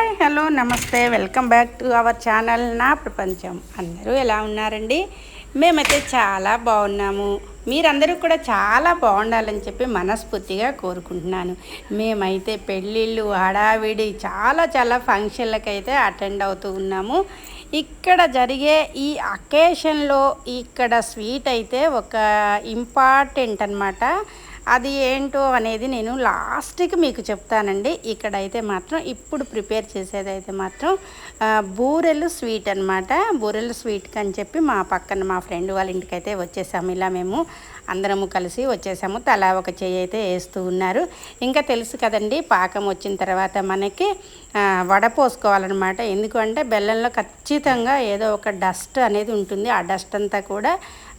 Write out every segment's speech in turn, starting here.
Hi hello నమస్తే welcome back to our channel నా ప్రపంచం. అందరూ ఎలా ఉన్నారండి? మేమైతే చాలా బాగున్నాము. మీరందరూ కూడా చాలా బాగుండాలని చెప్పి మనస్ఫూర్తిగా కోరుకుంటున్నాను. మేమైతే పెళ్ళిళ్ళు హడావిడి చాలా ఫంక్షన్లకైతే అటెండ్ అవుతూ ఉన్నాము. ఇక్కడ జరిగే ఈ అకేషన్లో ఇక్కడ స్వీట్ అయితే ఒక ఇంపార్టెంట్ అన్నమాట. అది ఏంటో అనేది నేను లాస్ట్కి మీకు చెప్తానండి. ఇక్కడైతే మాత్రం ఇప్పుడు ప్రిపేర్ చేసేదైతే మాత్రం బూరెలు స్వీట్ అనమాట. బూరెలు స్వీట్కి అని చెప్పి మా పక్కన మా ఫ్రెండ్ వాళ్ళ ఇంటికైతే వచ్చేసాము. ఇలా మేము అందరము కలిసి వచ్చేసాము. తలా ఒక చెయ్యి అయితే వేస్తూ ఉన్నారు. ఇంకా తెలుసు కదండి, పాకం వచ్చిన తర్వాత మనకి వడపోసుకోవాలన్నమాట. ఎందుకంటే బెల్లంలో ఖచ్చితంగా ఏదో ఒక డస్ట్ అనేది ఉంటుంది. ఆ డస్ట్ అంతా కూడా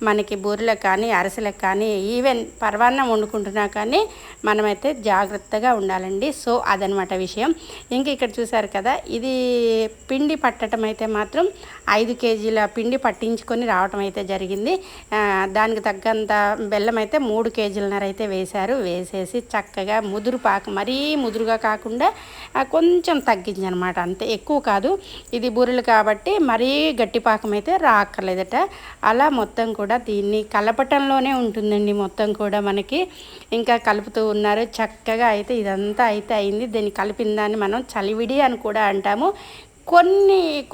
మనకి బూరెలకు కానీ అరిసెలకు కానీ ఈవెన్ పరవాన్నం వండుకుంటున్నా కానీ మనమైతే జాగ్రత్తగా ఉండాలండి. సో అదనమాట విషయం. ఇంక ఇక్కడ చూసారు కదా, ఇది పిండి పట్టడం అయితే మాత్రం 5 కేజీల పిండి పట్టించుకొని రావటం అయితే జరిగింది. దానికి తగ్గంత బెల్లం అయితే 3 కేజీలన్నర అయితే వేశారు. వేసేసి చక్కగా ముదురు పాకం, మరీ ముదురుగా కాకుండా కొంచెం తగ్గించనమాట, అంతే, ఎక్కువ కాదు. ఇది బూరెలు కాబట్టి మరీ గట్టి పాకం అయితే రాక్కర్లేదట. అలా మొత్తం కూడా దీన్ని కలపటంలోనే ఉంటుందండి మొత్తం కూడా మనకి. ఇంకా కలుపుతూ ఉన్నారు చక్కగా. అయితే ఇదంతా అయితే అయింది. దీన్ని కలిపిన దాన్ని మనం చలివిడి అని కూడా అంటాము.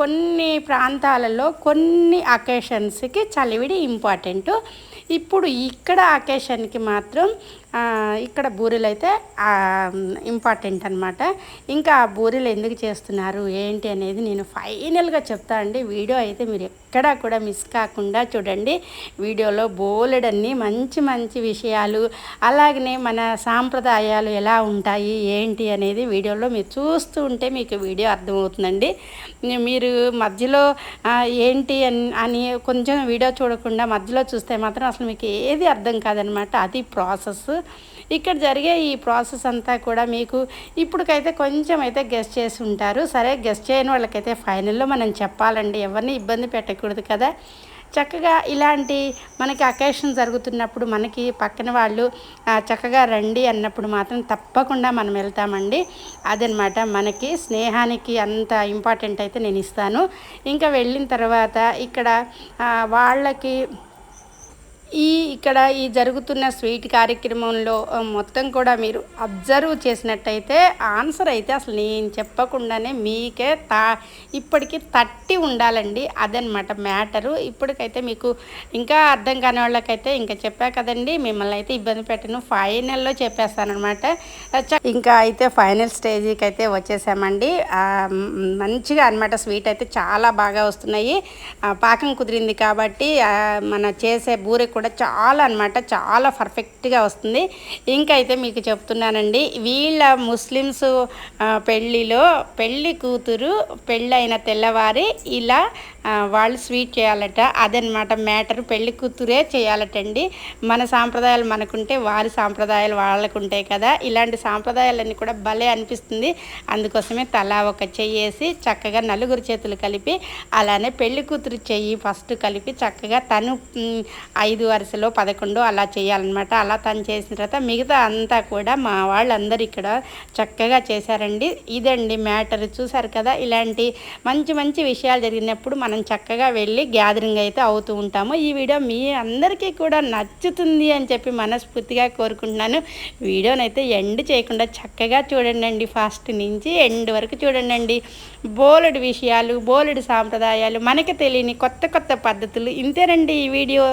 కొన్ని ప్రాంతాలలో కొన్ని అకేషన్స్కి చలివిడి ఇంపార్టెంటు. ఇప్పుడు ఇక్కడ అకేషన్కి మాత్రం ఇక్కడ బూరెలు అయితే ఇంపార్టెంట్ అనమాట. ఇంకా ఆ బూరెలు ఎందుకు చేస్తున్నారు ఏంటి అనేది నేను ఫైనల్గా చెప్తా అండి. వీడియో అయితే మీరు ఎక్కడా కూడా మిస్ కాకుండా చూడండి. వీడియోలో బోలెడన్ని మంచి విషయాలు, అలాగనే మన సాంప్రదాయాలు ఎలా ఉంటాయి ఏంటి అనేది వీడియోలో మీరు చూస్తూ ఉంటే మీకు వీడియో అర్థమవుతుందండి. మీరు మధ్యలో ఏంటి అని కొంచెం వీడియో చూడకుండా మధ్యలో చూస్తే మాత్రం అసలు మీకు ఏది అర్థం కాదనమాట. అది ప్రాసెస్. ఇక్కడ జరిగే ఈ ప్రాసెస్ అంతా కూడా మీకు ఇప్పటికైతే కొంచెం అయితే గెస్ట్ చేసి ఉంటారు. సరే, గెస్ట్ చేయని వాళ్ళకైతే ఫైనల్లో మనం చెప్పాలండి, ఎవరిని ఇబ్బంది పెట్టకూడదు కదా. చక్కగా ఇలాంటి మనకి అకేషన్ జరుగుతున్నప్పుడు మనకి పక్కన వాళ్ళు చక్కగా రండి అన్నప్పుడు మాత్రం తప్పకుండా మనం వెళ్తామండి. అదనమాట, మనకి స్నేహానికి అంత ఇంపార్టెంట్ అయితే నేను ఇస్తాను. ఇంకా వెళ్ళిన తర్వాత ఇక్కడ వాళ్ళకి ఇక్కడ ఈ జరుగుతున్న స్వీట్ కార్యక్రమంలో మొత్తం కూడా మీరు అబ్జర్వ్ చేసినట్టయితే ఆన్సర్ అయితే అసలు నేను చెప్పకుండానే మీకే ఇప్పటికీ తట్టి ఉండాలండి. అదనమాట మ్యాటరు. ఇప్పటికైతే మీకు ఇంకా అర్థం కాని వాళ్ళకైతే ఇంకా చెప్పా కదండి, మిమ్మల్ని అయితే ఇబ్బంది పెట్టను, ఫైనల్లో చెప్పేస్తానమాట. ఇంకా అయితే ఫైనల్ స్టేజ్కి అయితే వచ్చేసామండి. మంచిగా అనమాట, స్వీట్ అయితే చాలా బాగా వస్తున్నాయి. పాకం కుదిరింది కాబట్టి మన చేసే బూరె కూడా చాలా అనమాట, చాలా పర్ఫెక్ట్గా వస్తుంది. ఇంకైతే మీకు చెప్తున్నానండి, వీళ్ళ ముస్లిమ్స్ పెళ్ళిలో పెళ్ళి కూతురు పెళ్ళైన తెల్లవారి ఇలా వాళ్ళు స్వీట్ చేయాలట. అదనమాట మ్యాటర్. పెళ్ళి కూతురే చేయాలటండి. మన సాంప్రదాయాలు మనకుంటే వారి సాంప్రదాయాలు వాళ్ళకు ఉంటాయి కదా. ఇలాంటి సాంప్రదాయాలన్నీ కూడా భలే అనిపిస్తుంది. అందుకోసమే తలా ఒక చెయ్యి వేసి చక్కగా నలుగురు చేతులు కలిపి అలానే పెళ్ళి కూతురు చెయ్యి ఫస్ట్ కలిపి చక్కగా తను 5 వరుసలో 11 అలా చేయాలన్నమాట. అలా తను చేసిన తర్వాత మిగతా అంతా కూడా మా వాళ్ళందరూ ఇక్కడ చక్కగా చేశారండి. ఇదండి మ్యాటర్. చూసారు కదా, ఇలాంటి మంచి విషయాలు జరిగినప్పుడు మనం చక్కగా వెళ్ళి గ్యాదరింగ్ అయితే అవుతూ ఉంటాము. ఈ వీడియో మీ అందరికీ కూడా నచ్చుతుంది అని చెప్పి మనస్ఫూర్తిగా కోరుకుంటున్నాను. వీడియోనైతే ఎండ్ చేయకుండా చక్కగా చూడండి, ఫస్ట్ నుంచి ఎండ్ వరకు చూడండి. బోలెడు విషయాలు, బోలెడు సాంప్రదాయాలు, మనకి తెలియని కొత్త పద్ధతులు, ఇంతేనండి ఈ వీడియో.